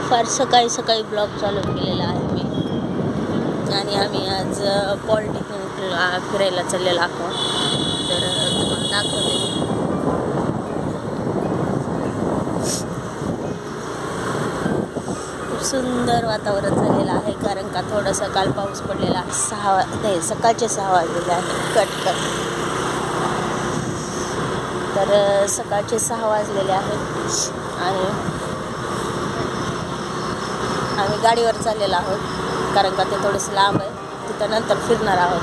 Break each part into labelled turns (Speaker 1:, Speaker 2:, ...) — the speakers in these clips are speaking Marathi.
Speaker 1: फार सकाळी सकाळी ब्लॉग चालू केलेला आहे मी आणि आम्ही आज पॉलिटेक्निकला फिरायला चाललेलो आहोत. तर तुम्हाला दाखवते. खूप सुंदर वातावरण झालेलं आहे कारण का थोडासा काल पाऊस पडलेला. सकाळचे 6 वाजलेले आहे. कट तर सकाळचे 6 वाजलेले आहेत आणि आम्ही गाडीवर चाललेलो आहोत कारण का ते थोडंसं लांब आहे. तिथं नंतर फिरणार आहोत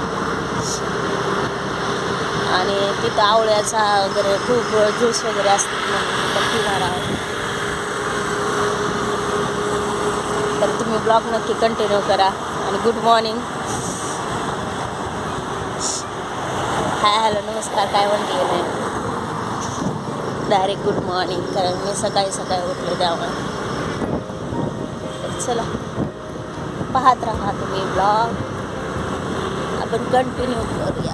Speaker 1: आणि तिथं आवळ्याचा वगैरे खूप ज्यूस वगैरे असतात ना, तिथं फिरणार आहोत. तर तुम्ही ब्लॉग नक्की कंटिन्यू करा. आणि गुड मॉर्निंग, हाय हॅलो नमस्कार काय म्हणते नाही, डायरेक्ट गुड मॉर्निंग कारण मी सकाळी सकाळी उठले त्यामुळे. चला पाहत राहा तुम्ही ब्लॉग, आपण कंटिन्यू करूया.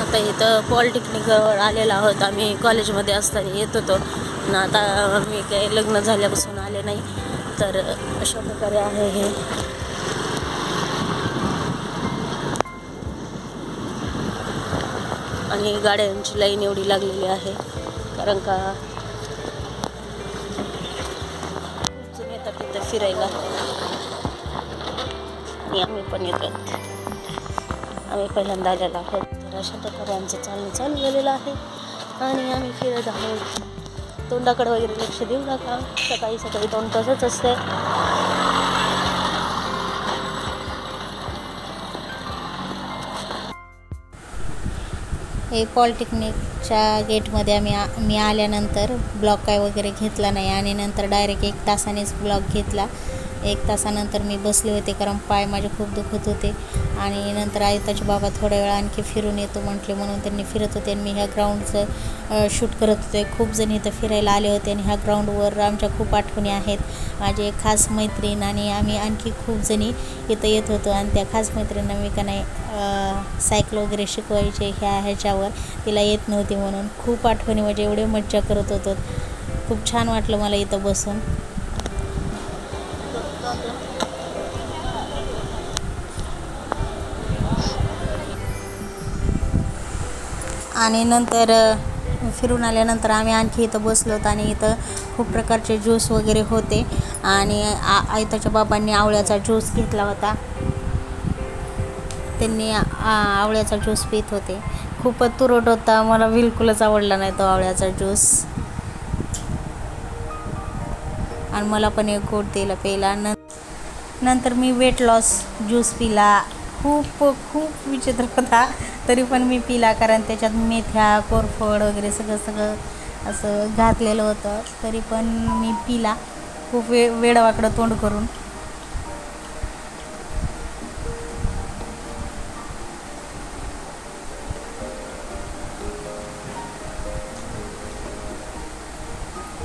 Speaker 1: आता इथं पॉलिटेक्निकवर आलेलो आहोत. आम्ही कॉलेजमध्ये असताना येत होतो ना, आता मी काही लग्न झाल्यापासून आले नाही. तर अशा प्रकारे आहे हे. आणि गाड्यांची लाईन एवढी लागलेली आहे कारण का खूप जण येतात तिथं फिरायला आणि आम्ही पण येतो. आम्ही पहिल्यांदा आलेलो आहोत. तर अशा प्रकारे आमचं चालणं चालू झालेलं आहे आणि आम्ही फिरत आहोत. तोंडाकडे वगैरे लक्ष देऊ नका, सकाळी सकाळी तोंड तसंच असते. हे पॉलिटेक्निकच्या गेटमध्ये मी आल्यानंतर ब्लॉग काय वगैरे घेतला नाही आणि नंतर डायरेक्ट 1 तासानेच ब्लॉग घेतला. 1 तासानंतर मी बसले होते कारण पाय माझे खूप दुखत होते. आणि नंतर आयुताचे बाबा थोड्या वेळा आणखी फिरून येतो म्हटले म्हणून त्यांनी फिरत होते आणि मी ह्या ग्राउंडचं शूट करत होते. खूप जण इथं फिरायला आले होते आणि ह्या ग्राउंडवर आमच्या खूप आठवणी आहेत. माझे खास मैत्रीण आणि आम्ही आणखी खूप जणी इथं येत होतो आणि त्या खास मैत्रिणींना मी का नाही सायकल वगैरे शिकवायचे ह्याच्यावर, तिला येत नव्हती म्हणून खूप आठवणी म्हणजे एवढे मज्जा करत होतो. खूप छान वाटलं मला इथं बसून. आणि नंतर फिरून आल्यानंतर आम्ही आणखी इथं बसलो होतो आणि इथं खूप प्रकारचे ज्यूस वगैरे होते आणि आयुताच्या बाबांनी आवळ्याचा ज्यूस घेतला होता. त्यांनी आवळ्याचा ज्यूस पित होते. खूपच तुरट होता, मला बिलकुलच आवडला नाही तो आवळ्याचा ज्यूस आणि मला पण एक गोट दिला प्यायला. नंतर मी वेट लॉस ज्यूस पिला. खूप विचित्र होता तरी पण मी पिला कारण त्याच्यात मेथ्या कोरफड वगैरे सगळं असं घातलेलं होतं. तरी पण मी पिला खूप वेडवाकडं तोंड करून.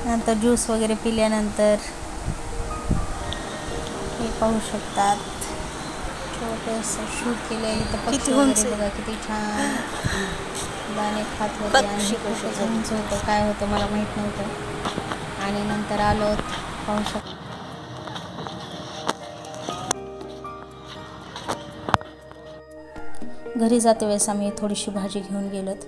Speaker 1: नंतर ज्यूस वगैरे पिल्यानंतर हे पाहू शकतात छोटंसं शूट केलेलं तर पक्षी वगैरे बघा किती छान दाणे खात होते आणि खूपच उंच होतं. काय होतं मला माहीत नव्हतं. आणि नंतर आलो पाहू शकतो. घरी जाते वेळेस आम्ही थोडीशी भाजी घेऊन गेलोत.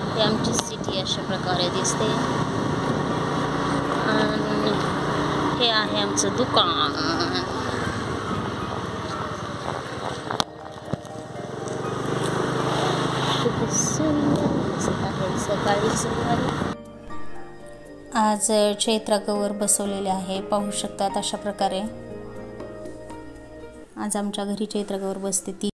Speaker 1: ही आमची सिटी अशा प्रकारे दिसते आणि हे आहे आमचं दुकान. खूप सुंदर दिसत आहे सकाळी सकाळी. आज चैत्रागौर बसवलेले आहे पाहू शकतात. अशा प्रकारे आज आमच्या घरी चैत्रागौर बसते ती.